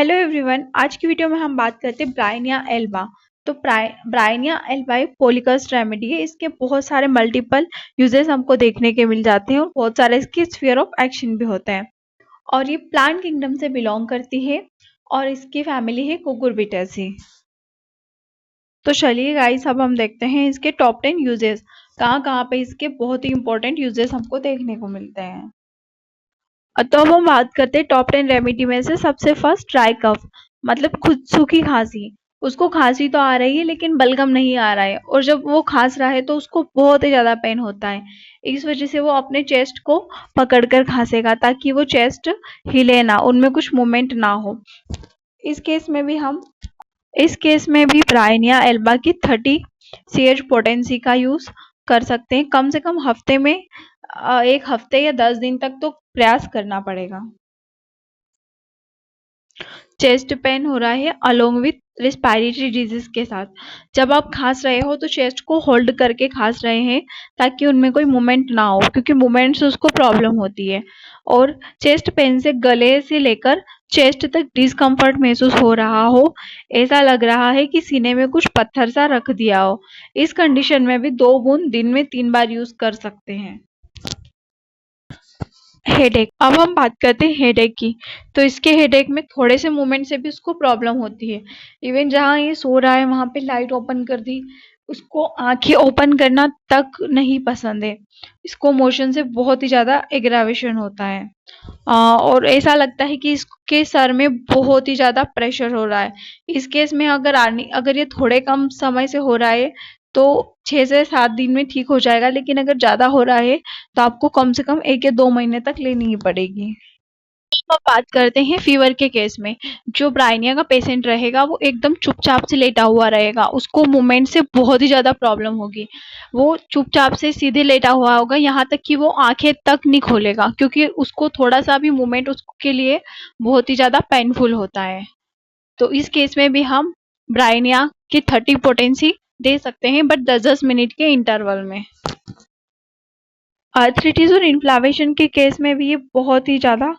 Hello everyone, आज की video में हम बात करते हैं ब्रायनिया एल्बा। तो ब्रायनिया एल्बा एक पॉलीकस्ट रेमेडी है। इसके बहुत सारे मल्टीपल यूजेस हमको देखने के मिल जाते हैं और बहुत सारे इसके स्फीयर ऑफ एक्शन भी होते हैं। और ये प्लांट किंगडम से बिलोंग करती है और इसकी फैमिली है कुकुरबिटेसी। तो चलिए गाइस, अब हम देखते हैं इसके टॉप 10 यूजेस। कहाँ पे इसके बहुत ही इंपॉर्टेंट यूजेस हमको देखने को मिलते हैं। तो अब हम बात करते हैं टॉप 10 रेमेडी में से। सबसे फर्स्ट, ड्राई कफ, मतलब खुद सूखी खांसी। उसको खांसी तो आ रही है लेकिन बलगम नहीं आ रहा है, और जब वो खांस रहा है तो उसको बहुत ही ज्यादा पेन होता है। इस वजह से वो अपने चेस्ट को पकड़कर खांसेगा ताकि वो चेस्ट हिले ना, उनमें कुछ मूवमेंट ना हो। इस केस में भी ब्रायनिया एल्बा की 30 CH पोटेंसी का यूज कर सकते हैं। कम से कम हफ्ते में 1 हफ्ते या 10 दिन तक तो प्रयास करना पड़ेगा। चेस्ट पेन हो रहा है अलोंग विथ रेस्पिरेटरी डिजीज के साथ। जब आप खांस रहे हो तो चेस्ट को होल्ड करके खांस रहे हैं ताकि उनमें कोई मूवमेंट ना हो, क्योंकि मूवमेंट से उसको प्रॉब्लम होती है। और चेस्ट पेन से गले से लेकर चेस्ट तक डिस्कम्फर्ट महसूस हो रहा हो, ऐसा लग रहा है कि सीने में कुछ पत्थर सा रख दिया हो, इस कंडीशन में भी 2 बूंद दिन में 3 बार यूज कर सकते हैं। हेडेक, अब हम बात करते हैं हेडेक की। तो इसके हेडेक में थोड़े से मूवमेंट से भी उसको प्रॉब्लम होती है। इवन जहाँ ये सो रहा है वहां पे लाइट ओपन कर दी, उसको आंखें ओपन करना तक नहीं पसंद है। इसको मोशन से बहुत ही ज्यादा एग्रावेशन होता है। और ऐसा लगता है कि इसके सर में बहुत ही ज्यादा प्रेशर हो रहा है। इस केस में अगर ये थोड़े कम समय से हो रहा है तो 6 से 7 दिन में ठीक हो जाएगा, लेकिन अगर ज्यादा हो रहा है तो आपको कम से कम 1 या 2 महीने तक लेनी ही पड़ेगी। अब बात करते हैं फीवर के केस में। जो ब्रायनिया का पेशेंट रहेगा वो एकदम चुपचाप से लेटा हुआ रहेगा, उसको मूवमेंट से बहुत ही ज्यादा प्रॉब्लम होगी। वो चुपचाप से सीधे लेटा हुआ होगा, यहाँ तक कि वो आंखें तक नहीं खोलेगा, क्योंकि उसको थोड़ा सा भी मूवमेंट उसके लिए बहुत ही ज्यादा पेनफुल होता है। तो इस केस में भी हम ब्रायनिया की 30 पोटेंसी दे सकते हैं, बट 10-10 मिनट के इंटरवल में। आर्थराइटिस और इन्फ्लामेशन के केस में भी ये बहुत ही ज्यादा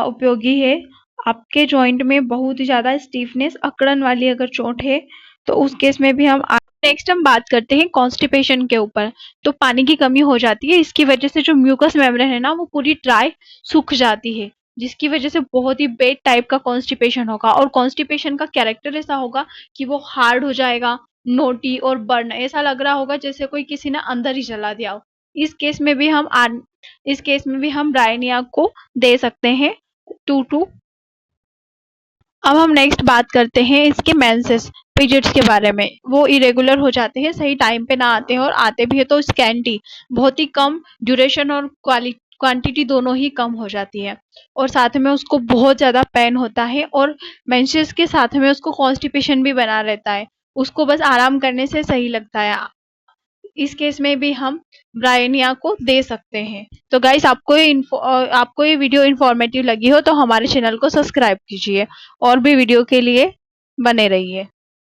उपयोगी है। आपके जॉइंट में बहुत ही ज्यादा स्टीफनेस, अकड़न वाली अगर चोट है तो उस केस में भी हम। नेक्स्ट हम बात करते हैं कॉन्स्टिपेशन के ऊपर। तो पानी की कमी हो जाती है, इसकी वजह से जो म्यूकस मेम्ब्रेन है ना वो पूरी ड्राई सूख जाती है, जिसकी वजह से बहुत ही बेड टाइप का कॉन्स्टिपेशन होगा। और कॉन्स्टिपेशन का कैरेक्टर ऐसा होगा कि वो हार्ड हो जाएगा, नोटी और बर्न, ऐसा लग रहा होगा जैसे कोई किसी ने अंदर ही जला दिया हो। इस केस में भी हम ब्रायनिया को दे सकते हैं 2-2। अब हम नेक्स्ट बात करते हैं इसके मेंसेस, पीरियड्स के बारे में। वो इरेगुलर हो जाते हैं, सही टाइम पे ना आते हैं, और आते भी है तो स्कैंटी, बहुत ही कम ड्यूरेशन और क्वांटिटी दोनों ही कम हो जाती है। और साथ में उसको बहुत ज्यादा पेन होता है, और मेंसेस के साथ में उसको कॉन्स्टिपेशन भी बना रहता है। उसको बस आराम करने से सही लगता है। इस केस में भी हम ब्रायनिया को दे सकते हैं। तो गाइस, आपको ये वीडियो इन्फॉर्मेटिव लगी हो तो हमारे चैनल को सब्सक्राइब कीजिए और भी वीडियो के लिए बने रहिए।